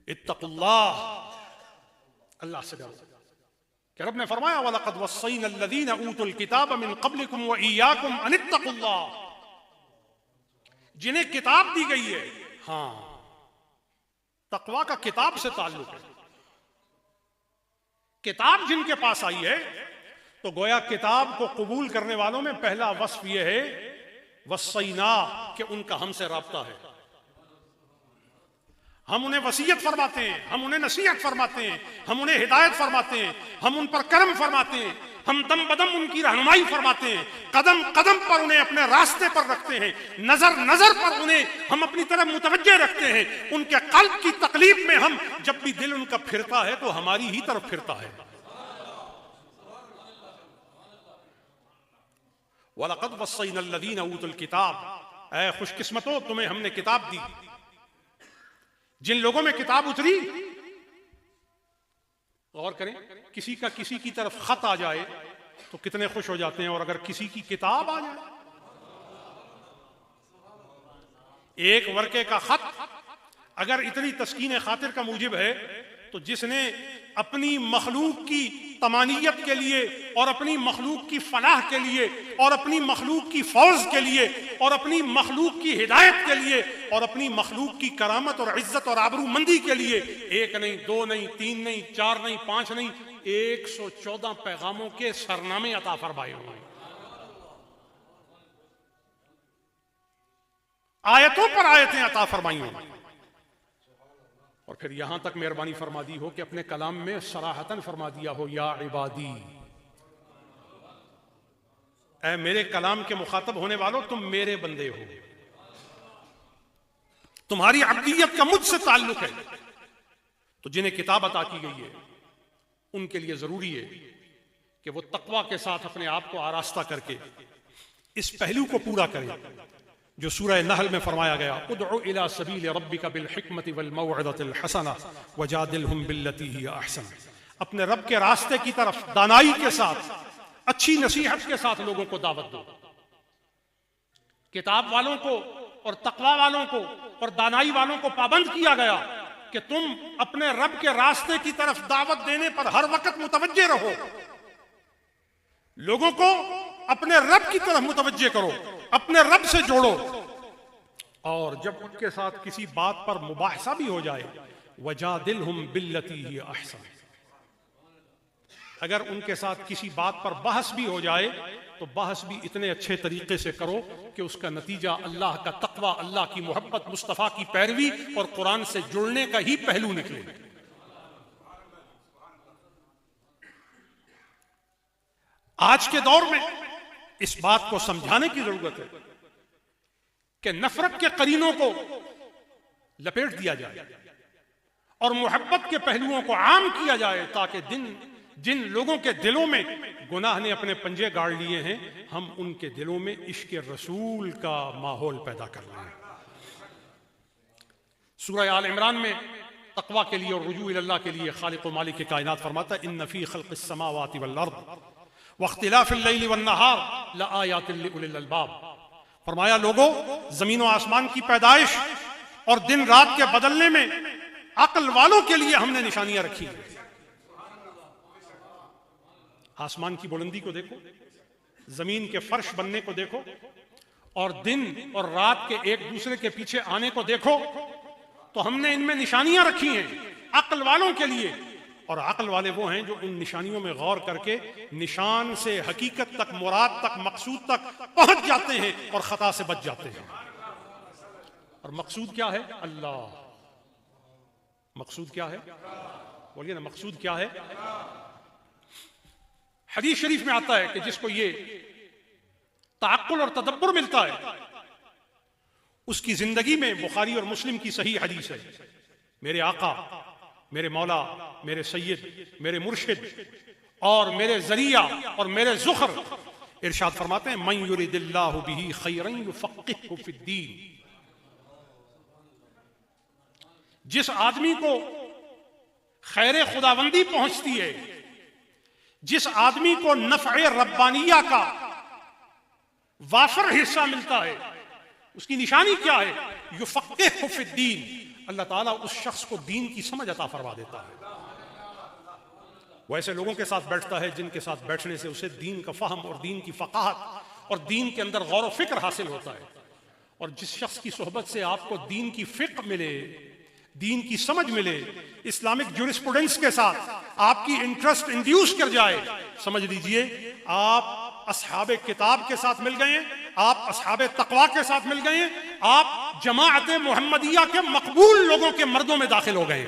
इत्तकुल्लाह, अल्लाह से डरो। कि रब ने फरमाया वलक़द वस्सैना अल्लज़ीना ऊतुल किताब मिन क़ब्लिकुम व इय्याकुम अन इत्तकुल्लाह, जिन्हें किताब दी गई है। हाँ, तकवा का किताब से ताल्लुक है। किताब जिनके पास आई है तो गोया किताब को कबूल करने वालों में पहला वस्फ यह है वस्सैना, कि उनका हमसे राब्ता है। हम उन्हें वसीयत फरमाते हैं, हम उन्हें नसीहत फरमाते हैं, हम उन्हें हिदायत फरमाते हैं, हम उन पर करम फरमाते हैं, हम दम बदम उनकी रहनुमाई फरमाते हैं, कदम कदम पर उन्हें अपने रास्ते पर रखते हैं, नजर नजर पर उन्हें हम अपनी तरफ मुतवज्जे रखते हैं। उनके कल्ब की तकलीफ में हम, जब भी दिल उनका फिरता है तो हमारी ही तरफ फिरता है। वलक़द वस्सैना अल्लज़ीना ऊतुल किताब, ऐ खुशकिस्मतो तुम्हें हमने किताब दी। जिन लोगों में किताब उतरी, गौर करें, किसी का किसी की तरफ खत आ जाए तो कितने खुश हो जाते हैं, और अगर किसी की किताब आ जाए, एक वर्के का खत अगर इतनी तस्कीन खातिर का मूजिब है, तो जिसने अपनी मखलूक की तमानियत के लिए और अपनी मखलूक की फलाह के लिए और अपनी मखलूक की फौज के लिए और अपनी मखलूक की हिदायत के लिए और अपनी मखलूक की करामत और इज्जत और आबरूमंदी के लिए एक नहीं, दो नहीं, तीन नहीं, चार नहीं, पांच नहीं, 114 पैगामों के सरनामे अता फरमाए हुए, आयतों पर आयतें अता फरमाई हुई। और फिर यहां तक मेहरबानी फरमा दी हो कि अपने कलाम में सराहतन फरमा दिया हो, या इबादी, ऐ मेरे कलाम के मुखातब होने वालों, तुम मेरे बंदे हो, तुम्हारी अब्दियत का मुझसे ताल्लुक है। तो जिन्हें किताब अता की गई है उनके लिए जरूरी है कि वो तकवा के साथ अपने आप को आरास्ता करके इस पहलू को पूरा करें जो सूरह नहल में फरमाया गया, उदउ इला सबील रब्बिका बिल हिकमति वल मौइज़तिल हसना वजादिलहुम बिल्लती हिय अहसन। अपने रब के रास्ते की तरफ दानाई के साथ, अच्छी नसीहत के साथ लोगों को दावत दो। किताब वालों को और तकवा वालों को और दानाई वालों को पाबंद किया गया कि तुम अपने रब के रास्ते की तरफ दावत देने पर हर वक्त मुतवज्जे रहो, लोगों को अपने रब की तरफ मुतवज्जे करो, अपने रब से जोड़ो। और जब उनके साथ किसी बात पर मुबाहसा भी हो जाए, वजादिलहुम बिल्लती हिय अहसन, अगर उनके साथ किसी बात पर बहस भी हो जाए तो बहस भी इतने अच्छे तरीके से करो कि उसका नतीजा अल्लाह का तकवा, अल्लाह की मोहब्बत, मुस्तफा की पैरवी और कुरान से जुड़ने का ही पहलू निकले। आज के दौर में इस बात को समझाने की जरूरत है कि नफरत के करीनों को लपेट दिया जाए और मोहब्बत के पहलुओं को आम किया जाए, ताकि जिन लोगों के दिलों में गुनाह ने अपने पंजे गाड़ लिए हैं, हम उनके दिलों में इश्क रसूल का माहौल पैदा कर लें। सूरह आल इमरान में तकवा के लिए और रुजू इल्लाह के लिए खालिक व मालिक के कायनात फरमाता है, इन्न फी खल्क़िस समावाति वल अर्द वख्तिलाफिल लैली वन नहार लआयातिन लिउलिल अलबाब। फरमाया, लोगों, जमीन और आसमान की पैदाइश और दिन रात के बदलने में अक्ल वालों के लिए हमने निशानियां रखी हैं। आसमान की बुलंदी को देखो, जमीन के फर्श बनने को देखो, और दिन और रात के एक दूसरे के पीछे आने को देखो, तो हमने इनमें निशानियां रखी हैं अक्ल वालों के लिए। और अक्ल वाले वो हैं जो उन निशानियों में गौर करके निशान से हकीकत तक, मुराद तक, मकसूद तक पहुंच जाते हैं और खता से बच जाते हैं। और मकसूद क्या है? अल्लाह। मकसूद क्या है? बोलिए ना, मकसूद क्या है? हदीस शरीफ में आता है कि जिसको ये ताक़ुल और तदब्बुर मिलता है, उसकी जिंदगी में, बुखारी और मुस्लिम की सही हदीस है, मेरे आका, मेरे मौला, मेरे सैयद, मेरे मुर्शिद और मेरे जरिया और मेरे ज़ुख्र इरशाद फरमाते हैं, मन युरिदिल्लाहु बिही खैरन युफ़क़्क़िहु फ़िद्दीन। जिस आदमी को खैर खुदाबंदी पहुंचती है, जिस आदमी को नफ़े रब्बानिया का वाफर हिस्सा मिलता है, उसकी निशानी क्या है? युफ़क़्क़िहु फ़िद्दीन, अल्लाह ताला उस शख्स को दीन की समझ अता फरमा देता है। वो ऐसे लोगों के साथ बैठता है जिनके साथ बैठने से उसे दीन का फहम और दीन की फ़क़ाहत और दीन के अंदर गौर व फिक्र हासिल होता है। और जिस शख्स की सोहबत से आपको दीन की फ़िक्र मिले, दीन की समझ मिले, इस्लामिक ज्यूरिस्प्रूडेंस के साथ आपकी इंटरेस्ट इंड्यूस कर जाए, समझ लीजिए आप अस्हाबे किताब के साथ मिल गए, आप अस्हाबे तक़वा के साथ मिल गए, आप जमाअत मोहम्मदिया के मकबूल लोगों के मर्दों में दाखिल हो गए।